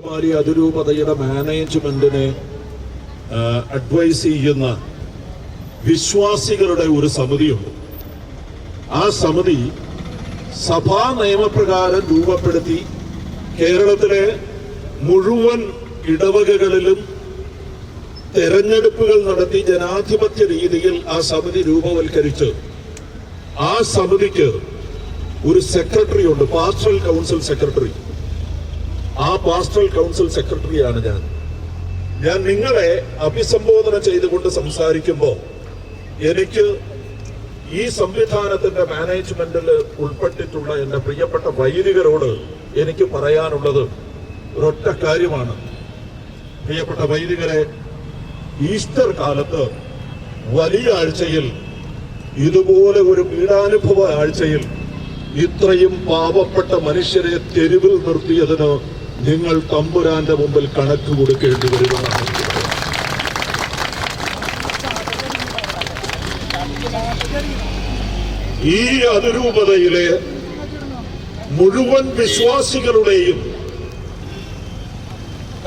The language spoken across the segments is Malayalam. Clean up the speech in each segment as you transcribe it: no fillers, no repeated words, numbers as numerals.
കന്യാകുമാരി അതിരൂപതയുടെ മാനേജ്മെന്റിനെ അഡ്വൈസ് ചെയ്യുന്ന വിശ്വാസികളുടെ ഒരു സമിതിയുണ്ട്. ആ സമിതി സഭാ നിയമപ്രകാരം രൂപപ്പെടുത്തി കേരളത്തിലെ മുഴുവൻ ഇടവകകളിലും തെരഞ്ഞെടുപ്പുകൾ നടത്തി ജനാധിപത്യ രീതിയിൽ ആ സമിതി രൂപവൽക്കരിച്ച് ആ സമിതിക്ക് ഒരു സെക്രട്ടറി ഉണ്ട്, പാസ്റ്ററൽ കൗൺസിൽ സെക്രട്ടറി. ആ പാസ്റ്ററൽ കൗൺസിൽ സെക്രട്ടറിയാണ് ഞാൻ നിങ്ങളെ അഭിസംബോധന ചെയ്തുകൊണ്ട് സംസാരിക്കുമ്പോൾ എനിക്ക് ഈ സംവിധാനത്തിന്റെ മാനേജ്മെന്റിൽ ഉൾപ്പെട്ടിട്ടുള്ള എന്റെ പ്രിയപ്പെട്ട വൈദികരോട് എനിക്ക് പറയാനുള്ളത് ഒരൊറ്റ കാര്യമാണ്. പ്രിയപ്പെട്ട വൈദികരെ, ഈസ്റ്റർ കാലത്ത് വലിയ ആഴ്ചയിൽ, ഇതുപോലെ ഒരു പീഡാനുഭവ ആഴ്ചയിൽ ഇത്രയും പാവപ്പെട്ട മനുഷ്യരെ തെരുവിൽ നിർത്തിയതിന് നിങ്ങൾ തമ്പുരാന്റെ മുമ്പിൽ കണക്ക് കൊടുക്കേണ്ടി വരുന്നതാണ്. ഈ അതിരൂപതയിലെ മുഴുവൻ വിശ്വാസികളുടെയും,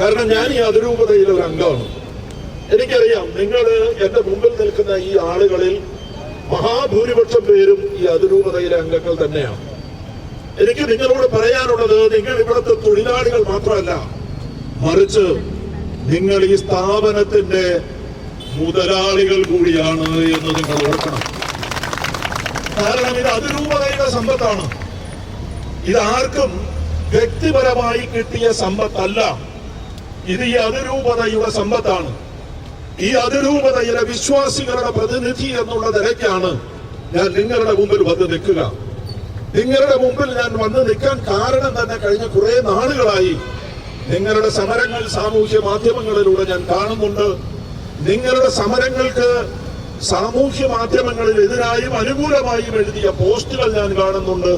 കാരണം ഞാൻ ഈ അതിരൂപതയിലെ ഒരു അംഗമാണ്, എനിക്കറിയാം നിങ്ങൾ എന്റെ മുമ്പിൽ നിൽക്കുന്ന ഈ ആളുകളിൽ മഹാഭൂരിപക്ഷം പേരും ഈ അതിരൂപതയിലെ അംഗങ്ങൾ തന്നെയാണ്. എനിക്ക് നിങ്ങളോട് പറയാനുള്ളത്, നിങ്ങൾ ഇവിടുത്തെ തൊഴിലാളികൾ മാത്രമല്ല, മറിച്ച് നിങ്ങൾ ഈ സ്ഥാപനത്തിന്റെ മുതലാളികൾ കൂടിയാണ് എന്ന് നിങ്ങൾ ഓർക്കണം. കാരണം ഇത് അതിരൂപതയുടെ സമ്പത്താണ്. ഇത് ആർക്കും വ്യക്തിപരമായി കിട്ടിയ സമ്പത്തല്ല. ഇത് ഈ അതിരൂപതയുടെ സമ്പത്താണ്. ഈ അതിരൂപതയിലെ വിശ്വാസികളുടെ പ്രതിനിധി എന്നുള്ള നിലയ്ക്കാണ് ഞാൻ നിങ്ങളുടെ മുമ്പിൽ വന്ന് നിൽക്കുക. നിങ്ങളുടെ മുമ്പിൽ ഞാൻ വന്ന് നിൽക്കാൻ കാരണം തന്നെ കഴിഞ്ഞ കുറെ നാളുകളായി നിങ്ങളുടെ സമരങ്ങൾ സാമൂഹ്യ മാധ്യമങ്ങളിലൂടെ ഞാൻ കാണുന്നുണ്ട്. നിങ്ങളുടെ സമരങ്ങൾക്ക് സാമൂഹ്യ മാധ്യമങ്ങളിൽ എതിരായും അനുകൂലമായും എഴുതിയ പോസ്റ്റുകൾ ഞാൻ കാണുന്നുണ്ട്.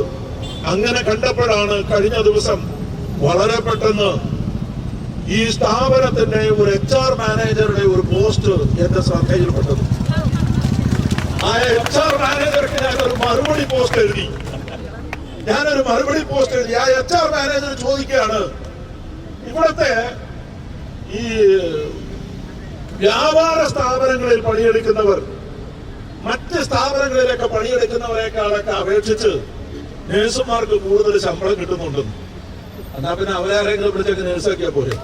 അങ്ങനെ കണ്ടപ്പോഴാണ് കഴിഞ്ഞ ദിവസം വളരെ പെട്ടെന്ന് ഈ സ്ഥാപനത്തിന്റെ ഒരു HR മാനേജറുടെ ഒരു പോസ്റ്റ് എന്റെ ശ്രദ്ധയിൽപ്പെട്ടത്. ആ HR മാനേജർക്ക് ഞാനൊരു മറുപടി പോസ്റ്റ് എഴുതി. ആ HR മാനേജർ ചോദിക്കുകയാണ്, ഇവിടുത്തെ ഈ വ്യാപാര സ്ഥാപനങ്ങളിൽ പണിയെടുക്കുന്നവർ മറ്റ് സ്ഥാപനങ്ങളിലൊക്കെ പണിയെടുക്കുന്നവരെക്കാളൊക്കെ അപേക്ഷിച്ച് നേഴ്സുമാർക്ക് കൂടുതൽ ശമ്പളം കിട്ടുന്നുണ്ടെന്ന്. എന്നാ പിന്നെ അവരാരെങ്കിലും വിളിച്ചൊക്കെ നേഴ്സാക്കിയാ പോരെ?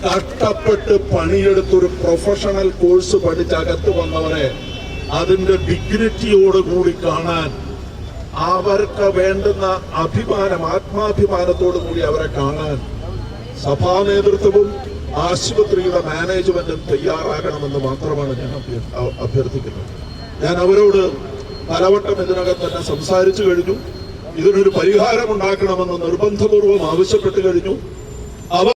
കഷ്ടപ്പെട്ട് പണിയെടുത്തൊരു പ്രൊഫഷണൽ കോഴ്സ് പഠിച്ചകത്ത് വന്നവരെ അതിന്റെ ഡിഗ്നിറ്റിയോടുകൂടി കാണാൻ, അവർക്ക് വേണ്ടുന്ന അഭിമാനം, ആത്മാഭിമാനത്തോടു കൂടി അവരെ കാണാൻ സഭാ നേതൃത്വവും ആശുപത്രിയുടെ മാനേജ്മെന്റും തയ്യാറാകണമെന്ന് മാത്രമാണ് ഞാൻ അഭ്യർത്ഥിക്കുന്നത്. ഞാൻ അവരോട് പലവട്ടം ഇതിനകം തന്നെ സംസാരിച്ചു കഴിഞ്ഞു. ഇതിനൊരു പരിഹാരം ഉണ്ടാക്കണമെന്ന് നിർബന്ധപൂർവം ആവശ്യപ്പെട്ടു കഴിഞ്ഞു.